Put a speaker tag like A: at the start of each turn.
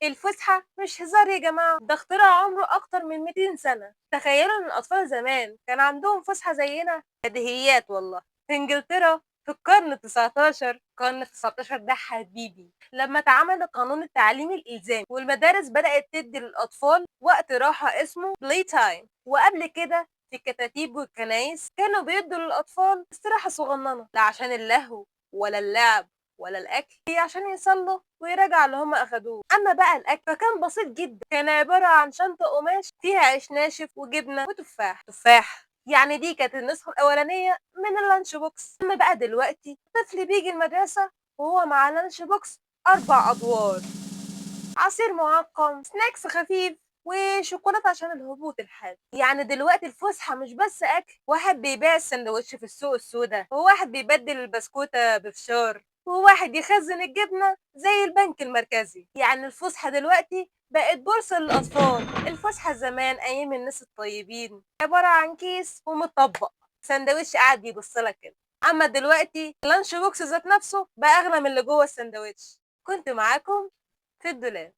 A: الفسحة مش هزار يا جماعة، ده اختراع عمره أكتر من 200 سنة. تخيلوا إن الأطفال زمان كان عندهم فسحة زينا، بديهيات والله. في إنجلترا في القرن ال19، القرن ال19 ده حبيبي، لما اتعمل قانون التعليم الإلزامي والمدارس بدأت تدي للأطفال وقت راحة اسمه بلاي تايم. وقبل كده في الكتاتيب والكنايس كانوا بيدوا للأطفال استراحة صغننة، لا عشان اللهو ولا اللعب ولا الأكل، هي عشان يصلوا ويراجعوا اللي هم أخدوه. أما بقى الأكل فكان بسيط جدا، كان عبارة عن شنطة قماش فيها عيش ناشف وجبنة وتفاح. يعني دي كانت النسخة الأولانية من اللانش بوكس. أما بقى دلوقتي الطفل بيجي المدرسة وهو مع لانش بوكس 4 أدوار: عصير معقم، سناكس خفيف، وشوكولاته عشان الهبوط الحاد. يعني دلوقتي الفسحه مش بس اكل، واحد بيبيع السندوتش في السوق السوداء، وواحد بيبدل البسكوته بفشار، وواحد يخزن الجبنه زي البنك المركزي. يعني الفسحه دلوقتي بقت بورصه للاطفال. الفسحه زمان ايام الناس الطيبين عباره عن كيس ومطبق سندوتش قاعد بيبصلك كده. اما دلوقتي اللانش بوكس ذات نفسه بقى اغلى من اللي جوه السندوتش. كنت معاكم في الدولاب.